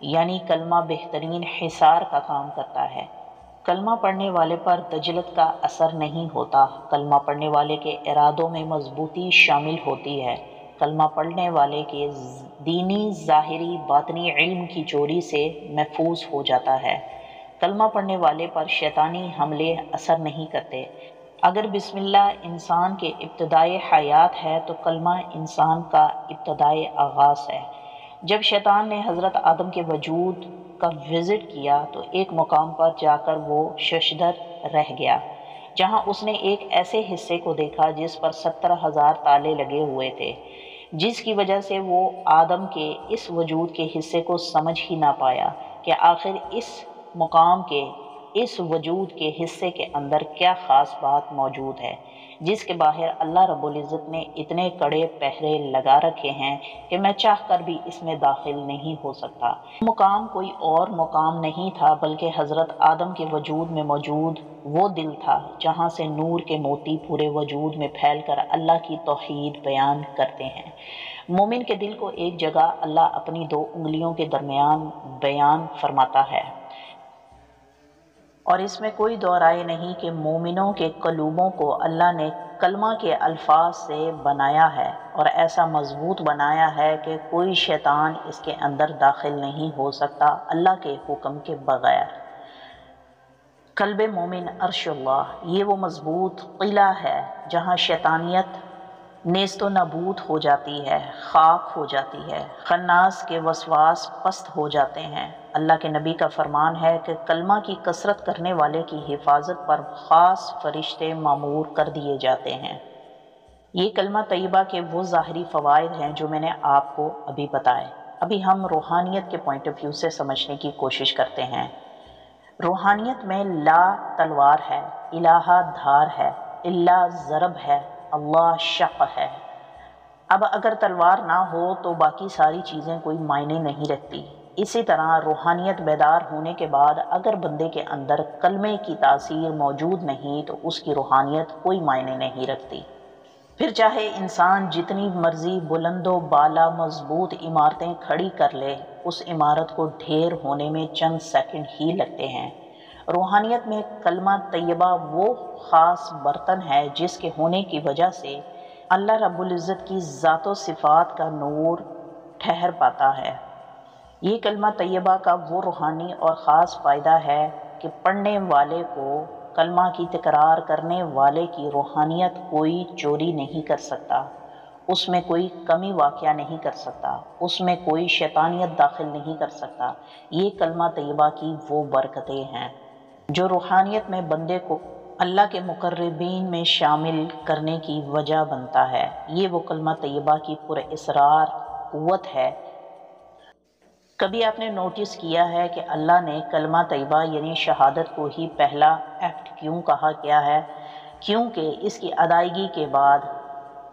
یعنی کلمہ بہترین حصار کا کام کرتا ہے۔ کلمہ پڑھنے والے پر دجلت کا اثر نہیں ہوتا، کلمہ پڑھنے والے کے ارادوں میں مضبوطی شامل ہوتی ہے، کلمہ پڑھنے والے کے دینی ظاہری باطنی علم کی چوری سے محفوظ ہو جاتا ہے، کلمہ پڑھنے والے پر شیطانی حملے اثر نہیں کرتے۔ اگر بسم اللہ انسان کے ابتدائے حیات ہے تو کلمہ انسان کا ابتدائے آغاز ہے۔ جب شیطان نے حضرت آدم کے وجود کا وزٹ کیا تو ایک مقام پر جا کر وہ ششدر رہ گیا، جہاں اس نے ایک ایسے حصے کو دیکھا جس پر 70,000 تالے لگے ہوئے تھے، جس کی وجہ سے وہ آدم کے اس وجود کے حصے کو سمجھ ہی نہ پایا کہ آخر اس مقام کے اس وجود کے حصے کے اندر کیا خاص بات موجود ہے، جس کے باہر اللہ رب العزت نے اتنے کڑے پہرے لگا رکھے ہیں کہ میں چاہ کر بھی اس میں داخل نہیں ہو سکتا۔ مقام کوئی اور مقام نہیں تھا بلکہ حضرت آدم کے وجود میں موجود وہ دل تھا جہاں سے نور کے موتی پورے وجود میں پھیل کر اللہ کی توحید بیان کرتے ہیں۔ مومن کے دل کو ایک جگہ اللہ اپنی 2 انگلیوں کے درمیان بیان فرماتا ہے، اور اس میں کوئی دو رائے نہیں کہ مومنوں کے قلوبوں کو اللہ نے کلمہ کے الفاظ سے بنایا ہے اور ایسا مضبوط بنایا ہے کہ کوئی شیطان اس کے اندر داخل نہیں ہو سکتا اللہ کے حکم کے بغیر۔ قلب مومن عرش اللہ، یہ وہ مضبوط قلعہ ہے جہاں شیطانیت نیست و نابود ہو جاتی ہے، خاک ہو جاتی ہے، خناس کے وسواس پست ہو جاتے ہیں۔ اللہ کے نبی کا فرمان ہے کہ کلمہ کی کثرت کرنے والے کی حفاظت پر خاص فرشتے مامور کر دیے جاتے ہیں۔ یہ کلمہ طیبہ کے وہ ظاہری فوائد ہیں جو میں نے آپ کو ابھی بتائے۔ ابھی ہم روحانیت کے پوائنٹ آف ویو سے سمجھنے کی کوشش کرتے ہیں۔ روحانیت میں لا تلوار ہے، الہ دھار ہے، اللہ ضرب ہے، اللہ شق ہے۔ اب اگر تلوار نہ ہو تو باقی ساری چیزیں کوئی معنی نہیں رکھتی۔ اسی طرح روحانیت بیدار ہونے کے بعد اگر بندے کے اندر کلمے کی تاثیر موجود نہیں تو اس کی روحانیت کوئی معنی نہیں رکھتی۔ پھر چاہے انسان جتنی مرضی بلند و بالا مضبوط عمارتیں کھڑی کر لے، اس عمارت کو ڈھیر ہونے میں چند سیکنڈ ہی لگتے ہیں۔ روحانیت میں کلمہ طیبہ وہ خاص برتن ہے جس کے ہونے کی وجہ سے اللہ رب العزت کی ذات و صفات کا نور ٹھہر پاتا ہے۔ یہ کلمہ طیبہ کا وہ روحانی اور خاص فائدہ ہے کہ پڑھنے والے کو کلمہ کی تکرار کرنے والے کی روحانیت کوئی چوری نہیں کر سکتا، اس میں کوئی کمی واقعہ نہیں کر سکتا، اس میں کوئی شیطانیت داخل نہیں کر سکتا۔ یہ کلمہ طیبہ کی وہ برکتیں ہیں جو روحانیت میں بندے کو اللہ کے مقربین میں شامل کرنے کی وجہ بنتا ہے۔ یہ وہ کلمہ طیبہ کی پر اسرار قوت ہے۔ کبھی آپ نے نوٹس کیا ہے کہ اللہ نے کلمہ طیبہ یعنی شہادت کو ہی پہلا ایکٹ کیوں کہا گیا ہے؟ کیونکہ اس کی ادائیگی کے بعد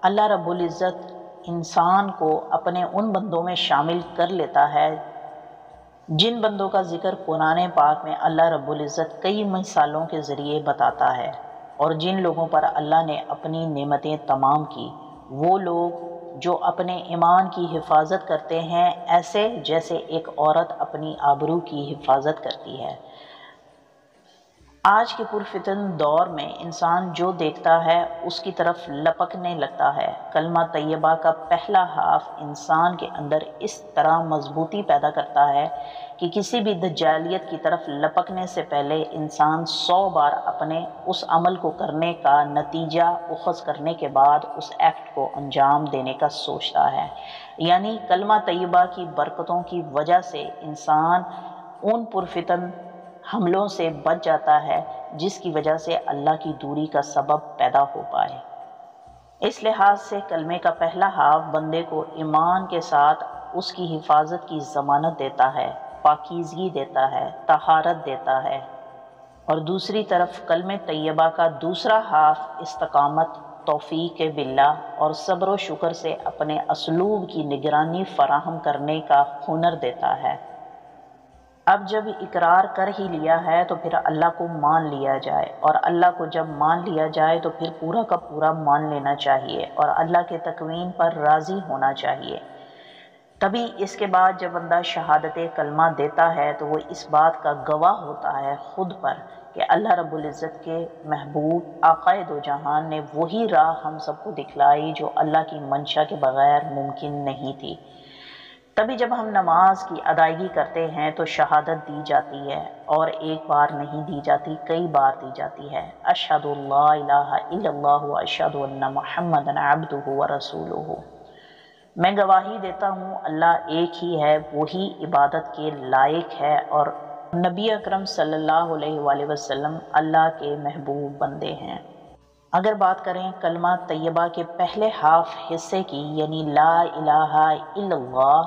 اللہ رب العزت انسان کو اپنے ان بندوں میں شامل کر لیتا ہے جن بندوں کا ذکر قرآن پاک میں اللہ رب العزت کئی مثالوں کے ذریعے بتاتا ہے، اور جن لوگوں پر اللہ نے اپنی نعمتیں تمام کی، وہ لوگ جو اپنے ایمان کی حفاظت کرتے ہیں ایسے جیسے ایک عورت اپنی آبرو کی حفاظت کرتی ہے۔ آج کے پرفتن دور میں انسان جو دیکھتا ہے اس کی طرف لپکنے لگتا ہے۔ کلمہ طیبہ کا پہلا حرف انسان کے اندر اس طرح مضبوطی پیدا کرتا ہے کہ کسی بھی دجالیت کی طرف لپکنے سے پہلے انسان 100 بار اپنے اس عمل کو کرنے کا نتیجہ اخذ کرنے کے بعد اس ایکٹ کو انجام دینے کا سوچتا ہے۔ یعنی کلمہ طیبہ کی برکتوں کی وجہ سے انسان ان پرفتن حملوں سے بچ جاتا ہے جس کی وجہ سے اللہ کی دوری کا سبب پیدا ہو پائے۔ اس لحاظ سے کلمے کا پہلا حرف بندے کو ایمان کے ساتھ اس کی حفاظت کی ضمانت دیتا ہے، پاکیزگی دیتا ہے، طہارت دیتا ہے، اور دوسری طرف کلمہ طیبہ کا دوسرا حرف استقامت، توفیق باللہ اور صبر و شکر سے اپنے اسلوب کی نگرانی فراہم کرنے کا ہنر دیتا ہے۔ اب جب اقرار کر ہی لیا ہے تو پھر اللہ کو مان لیا جائے، اور اللہ کو جب مان لیا جائے تو پھر پورا کا پورا مان لینا چاہیے اور اللہ کے تکوین پر راضی ہونا چاہیے۔ تبھی اس کے بعد جب بندہ شہادت کلمہ دیتا ہے تو وہ اس بات کا گواہ ہوتا ہے خود پر کہ اللہ رب العزت کے محبوب آقا دو جہان نے وہی راہ ہم سب کو دکھلائی جو اللہ کی منشا کے بغیر ممکن نہیں تھی۔ تبھی جب ہم نماز کی ادائیگی کرتے ہیں تو شہادت دی جاتی ہے، اور ایک بار نہیں دی جاتی، کئی بار دی جاتی ہے۔ اشہد اللہ الہ الا اللہ و اشہد ان محمدا عبدہ و رسولہ، میں گواہی دیتا ہوں اللہ ایک ہی ہے، وہی عبادت کے لائق ہے، اور نبی اکرم صلی اللہ علیہ وآلہ وسلم اللہ کے محبوب بندے ہیں۔ اگر بات کریں کلمہ طیبہ کے پہلے ہاف حصے کی یعنی لا الہ الا اللہ،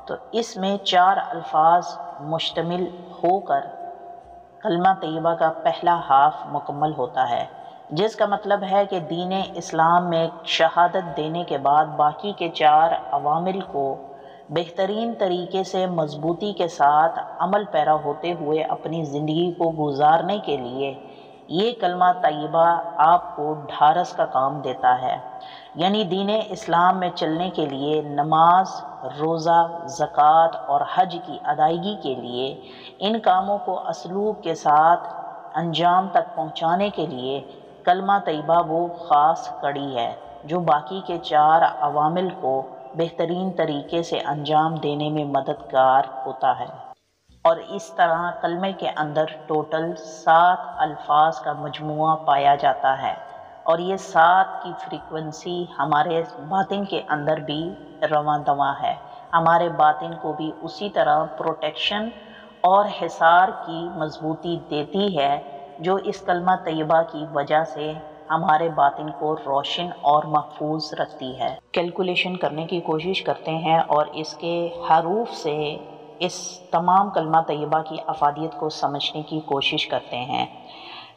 تو اس میں 4 الفاظ مشتمل ہو کر کلمہ طیبہ کا پہلا ہاف مکمل ہوتا ہے، جس کا مطلب ہے کہ دین اسلام میں شہادت دینے کے بعد باقی کے 4 عوامل کو بہترین طریقے سے مضبوطی کے ساتھ عمل پیرا ہوتے ہوئے اپنی زندگی کو گزارنے کے لیے یہ کلمہ طیبہ آپ کو ڈھارس کا کام دیتا ہے۔ یعنی دین اسلام میں چلنے کے لیے نماز، روزہ، زکوٰۃ اور حج کی ادائیگی کے لیے ان کاموں کو اسلوب کے ساتھ انجام تک پہنچانے کے لیے کلمہ طیبہ وہ خاص کڑی ہے جو باقی کے 4 عوامل کو بہترین طریقے سے انجام دینے میں مددگار ہوتا ہے۔ اور اس طرح کلمے کے اندر ٹوٹل 7 الفاظ کا مجموعہ پایا جاتا ہے، اور یہ 7 کی فریکوینسی ہمارے باطن کے اندر بھی رواں دواں ہے، ہمارے باطن کو بھی اسی طرح پروٹیکشن اور حصار کی مضبوطی دیتی ہے جو اس کلمہ طیبہ کی وجہ سے ہمارے باطن کو روشن اور محفوظ رکھتی ہے۔ کیلکولیشن کرنے کی کوشش کرتے ہیں اور اس کے حروف سے اس تمام کلمہ طیبہ کی افادیت کو سمجھنے کی کوشش کرتے ہیں۔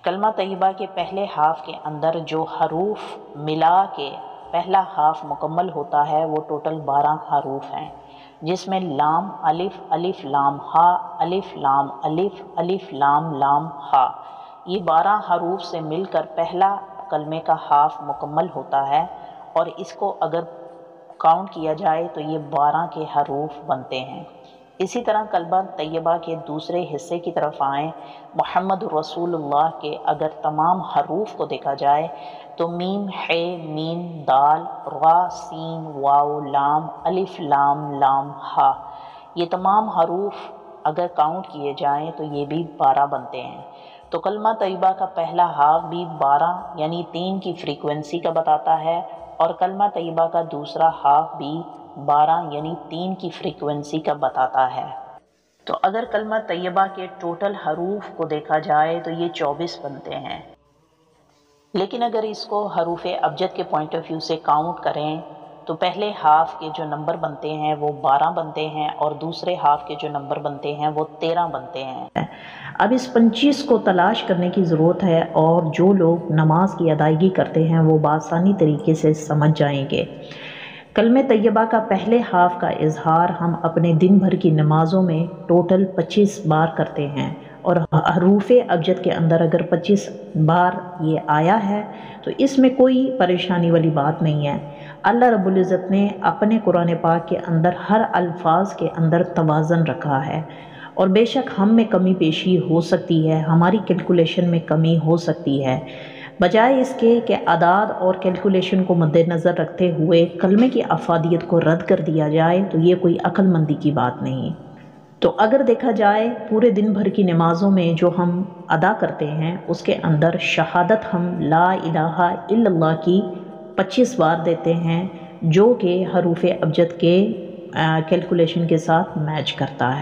کلمہ طیبہ کے پہلے ہاف کے اندر جو حروف ملا کے پہلا ہاف مکمل ہوتا ہے وہ ٹوٹل 12 حروف ہیں، جس میں لام الف، الف لام ہا، الف لام الف، الف لام لام ہا، یہ 12 حروف سے مل کر پہلا کلمے کا ہاف مکمل ہوتا ہے، اور اس کو اگر کاؤنٹ کیا جائے تو یہ 12 کے حروف بنتے ہیں۔ اسی طرح کلمہ طیبہ کے دوسرے حصے کی طرف آئیں، محمد رسول اللہ کے اگر تمام حروف کو دیکھا جائے تو میم، ح، میم، دال، را، سین، واو، لام، الف لام لام ہا، یہ تمام حروف اگر کاؤنٹ کیے جائیں تو یہ بھی 12 بنتے ہیں۔ تو کلمہ طیبہ کا پہلا ہاف بھی 12 یعنی 3 کی فریکوینسی کا بتاتا ہے، اور کلمہ طیبہ کا دوسرا ہاف بھی 12 یعنی 3 کی فریکوینسی کا بتاتا ہے۔ تو اگر کلمہ طیبہ کے ٹوٹل حروف کو دیکھا جائے تو یہ 24 بنتے ہیں، لیکن اگر اس کو حروف ابجد کے پوائنٹ آف ویو سے کاؤنٹ کریں تو پہلے ہاف کے جو نمبر بنتے ہیں وہ 12 بنتے ہیں، اور دوسرے ہاف کے جو نمبر بنتے ہیں وہ 13 بنتے ہیں۔ اب اس 25 کو تلاش کرنے کی ضرورت ہے، اور جو لوگ نماز کی ادائیگی کرتے ہیں وہ بآسانی طریقے سے سمجھ جائیں گے۔ کلمہ طیبہ کا پہلے ہاف کا اظہار ہم اپنے دن بھر کی نمازوں میں ٹوٹل 25 بار کرتے ہیں، اور حروف ابجد کے اندر اگر 25 بار یہ آیا ہے تو اس میں کوئی پریشانی والی بات نہیں ہے۔ اللہ رب العزت نے اپنے قرآن پاک کے اندر ہر الفاظ کے اندر توازن رکھا ہے، اور بے شک ہم میں کمی بیشی ہو سکتی ہے، ہماری کیلکولیشن میں کمی ہو سکتی ہے، بجائے اس کے کہ اعداد اور کیلکولیشن کو مد نظر رکھتے ہوئے کلمے کی افادیت کو رد کر دیا جائے تو یہ کوئی عقل مندی کی بات نہیں۔ تو اگر دیکھا جائے پورے دن بھر کی نمازوں میں جو ہم ادا کرتے ہیں اس کے اندر شہادت ہم لا الہ الا اللہ کی 25 بار دیتے ہیں، جو کہ حروف ابجد کے کیلکولیشن کے ساتھ میچ کرتا ہے،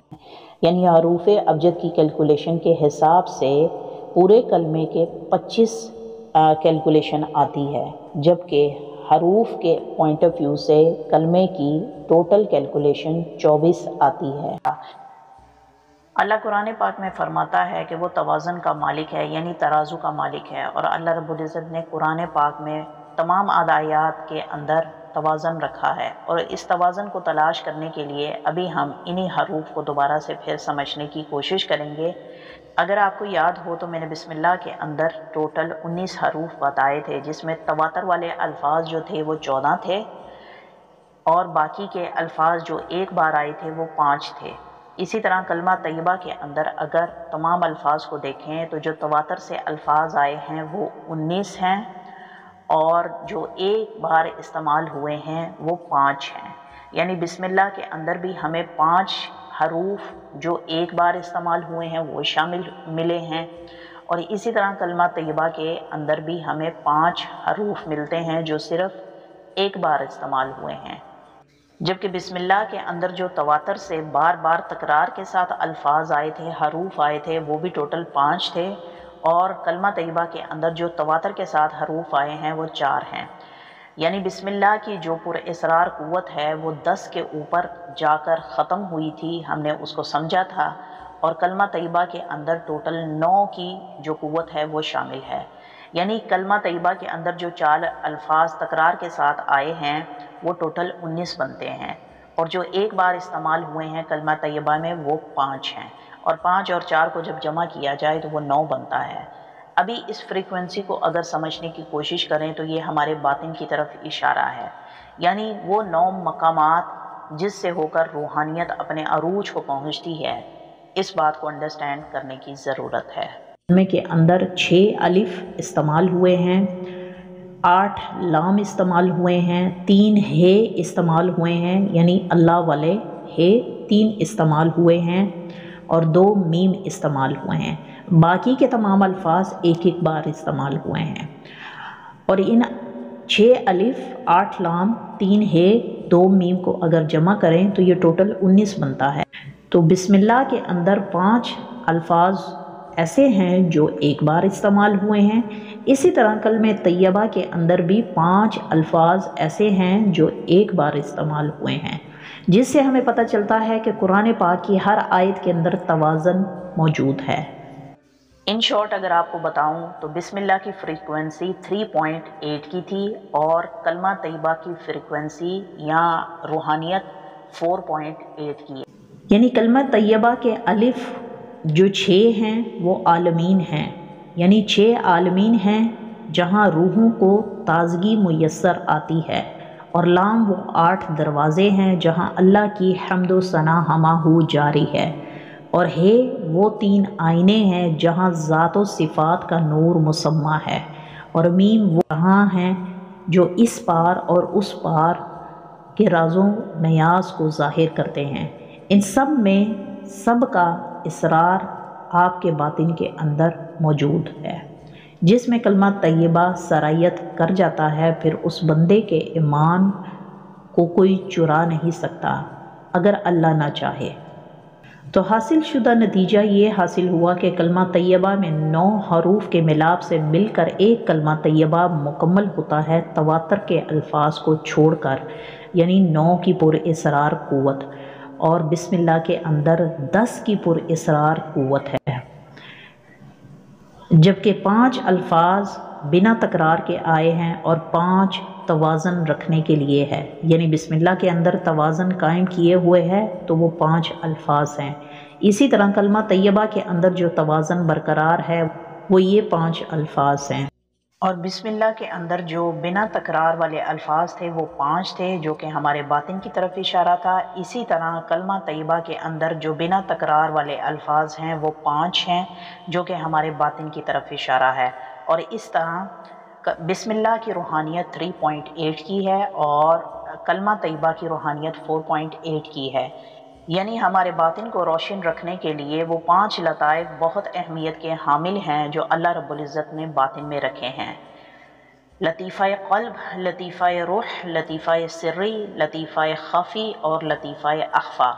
یعنی حروف ابجد کی کیلکولیشن کے حساب سے پورے کلمے کے 25 کیلکولیشن آتی ہے، جبکہ حروف کے پوائنٹ آف ویو سے کلمے کی ٹوٹل کیلکولیشن 24 آتی ہے۔ اللہ قرآن پاک میں فرماتا ہے کہ وہ توازن کا مالک ہے، یعنی ترازو کا مالک ہے، اور اللہ رب العزت نے قرآن پاک میں تمام آیات کے اندر توازن رکھا ہے، اور اس توازن کو تلاش کرنے کے لیے ابھی ہم انہی حروف کو دوبارہ سے پھر سمجھنے کی کوشش کریں گے۔ اگر آپ کو یاد ہو تو میں نے بسم اللہ کے اندر ٹوٹل 19 حروف بتائے تھے، جس میں تواتر والے الفاظ جو تھے وہ 14 تھے، اور باقی کے الفاظ جو ایک بار آئے تھے وہ 5 تھے۔ اسی طرح کلمہ طیبہ کے اندر اگر تمام الفاظ کو دیکھیں تو جو تواتر سے الفاظ آئے ہیں وہ 19 ہیں، اور جو ایک بار استعمال ہوئے ہیں وہ 5 ہیں۔ یعنی بسم اللہ کے اندر بھی ہمیں 5 حروف جو ایک بار استعمال ہوئے ہیں وہ شامل ملے ہیں، اور اسی طرح کلمہ طیبہ کے اندر بھی ہمیں 5 حروف ملتے ہیں جو صرف ایک بار استعمال ہوئے ہیں۔ جبکہ بسم اللہ کے اندر جو تواتر سے بار بار تکرار کے ساتھ الفاظ آئے تھے، حروف آئے تھے، وہ بھی ٹوٹل 5 تھے، اور کلمہ طیبہ کے اندر جو تواتر کے ساتھ حروف آئے ہیں وہ 4 ہیں۔ یعنی بسم اللہ کی جو پر اسرار قوت ہے وہ 10 کے اوپر جا کر ختم ہوئی تھی، ہم نے اس کو سمجھا تھا، اور کلمہ طیبہ کے اندر ٹوٹل 9 کی جو قوت ہے وہ شامل ہے۔ یعنی کلمہ طیبہ کے اندر جو 4 الفاظ تکرار کے ساتھ آئے ہیں وہ ٹوٹل 19 بنتے ہیں، اور جو ایک بار استعمال ہوئے ہیں کلمہ طیبہ میں وہ 5 ہیں، اور 5 اور 4 کو جب جمع کیا جائے تو وہ 9 بنتا ہے۔ ابھی اس فریکوینسی کو اگر سمجھنے کی کوشش کریں تو یہ ہمارے باطن کی طرف اشارہ ہے، یعنی وہ 9 مقامات جس سے ہو کر روحانیت اپنے عروج کو پہنچتی ہے، اس بات کو انڈرسٹینڈ کرنے کی ضرورت ہے۔ کے اندر 6 الف استعمال ہوئے ہیں، 8 لام استعمال ہوئے ہیں، 3 ہے استعمال ہوئے ہیں، یعنی اللہ والے ہے 3 استعمال ہوئے ہیں، اور 2 میم استعمال ہوئے ہیں۔ باقی کے تمام الفاظ ایک ایک بار استعمال ہوئے ہیں، اور ان 6 الف 8 لام 3 ہے 2 میم کو اگر جمع کریں تو یہ ٹوٹل 19 بنتا ہے۔ تو بسم اللہ کے اندر 5 الفاظ ایسے ہیں جو ایک بار استعمال ہوئے ہیں، اسی طرح کلمہ طیبہ کے اندر بھی 5 الفاظ ایسے ہیں جو ایک بار استعمال ہوئے ہیں، جس سے ہمیں پتہ چلتا ہے کہ قرآن پاک کی ہر آیت کے اندر توازن موجود ہے۔ ان شارٹ اگر آپ کو بتاؤں تو بسم اللہ کی فریکوینسی 3.8 کی تھی، اور کلمہ طیبہ کی فریکوینسی یا روحانیت 4.8 کی ہے۔ یعنی کلمہ طیبہ کے الف جو 6 ہیں وہ عالمین ہیں، یعنی 6 عالمین ہیں جہاں روحوں کو تازگی میسر آتی ہے، اور لام وہ 8 دروازے ہیں جہاں اللہ کی حمد و ثنا ہمہ ہو جاری ہے، اور ہے وہ 3 آئینے ہیں جہاں ذات و صفات کا نور مسمہ ہے، اور میم وہ جہاں ہیں جو اس پار اور اس پار کے رازوں نیاز کو ظاہر کرتے ہیں۔ ان سب میں سب کا اسرار آپ کے باطن کے اندر موجود ہے، جس میں کلمہ طیبہ سرایت کر جاتا ہے، پھر اس بندے کے ایمان کو کوئی چرا نہیں سکتا اگر اللہ نہ چاہے۔ تو حاصل شدہ نتیجہ یہ حاصل ہوا کہ کلمہ طیبہ میں 9 حروف کے ملاپ سے مل کر ایک کلمہ طیبہ مکمل ہوتا ہے تواتر کے الفاظ کو چھوڑ کر، یعنی 9 کی پر اسرار قوت، اور بسم اللہ کے اندر 10 کی پر اسرار قوت ہے، جبکہ 5 الفاظ بنا تکرار کے آئے ہیں اور 5 توازن رکھنے کے لیے ہے، یعنی بسم اللہ کے اندر توازن قائم کیے ہوئے ہے تو وہ 5 الفاظ ہیں۔ اسی طرح کلمہ طیبہ کے اندر جو توازن برقرار ہے وہ یہ 5 الفاظ ہیں، اور بسم اللہ کے اندر جو بنا تکرار والے الفاظ تھے وہ 5 تھے جو کہ ہمارے باطن کی طرف اشارہ تھا۔ اسی طرح کلمہ طیبہ کے اندر جو بنا تکرار والے الفاظ ہیں وہ 5 ہیں جو کہ ہمارے باطن کی طرف اشارہ ہے، اور اس طرح بسم اللہ کی روحانیت 3.8 کی ہے اور کلمہ طیبہ کی روحانیت 4.8 کی ہے۔ یعنی ہمارے باطن کو روشن رکھنے کے لیے وہ 5 لطائف بہت اہمیت کے حامل ہیں جو اللہ رب العزت نے باطن میں رکھے ہیں: لطیفہ قلب، لطیفہ روح، لطیفہ سری، لطیفہ خفی اور لطیفہ اخفا۔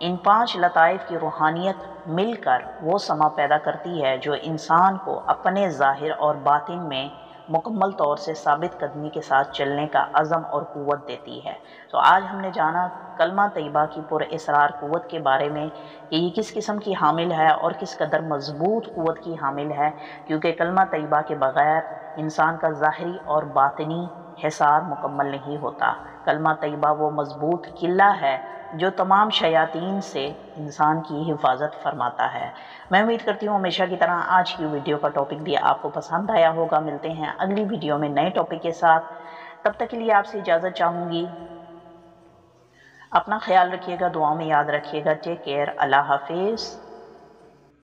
ان 5 لطائف کی روحانیت مل کر وہ سما پیدا کرتی ہے جو انسان کو اپنے ظاہر اور باطن میں مکمل طور سے ثابت قدمی کے ساتھ چلنے کا عزم اور قوت دیتی ہے۔ تو آج ہم نے جانا کلمہ طیبہ کی پر اسرار قوت کے بارے میں کہ یہ کس قسم کی حامل ہے اور کس قدر مضبوط قوت کی حامل ہے، کیونکہ کلمہ طیبہ کے بغیر انسان کا ظاہری اور باطنی حصار مکمل نہیں ہوتا۔ کلمہ طیبہ وہ مضبوط قلعہ ہے جو تمام شیاطین سے انسان کی حفاظت فرماتا ہے۔ میں امید کرتی ہوں ہمیشہ کی طرح آج کی ویڈیو کا ٹاپک بھی آپ کو پسند آیا ہوگا۔ ملتے ہیں اگلی ویڈیو میں نئے ٹاپک کے ساتھ، تب تک کے لیے آپ سے اجازت چاہوں گی۔ اپنا خیال رکھیے گا، دعاؤں میں یاد رکھیے گا. Take care. اللہ حافظ.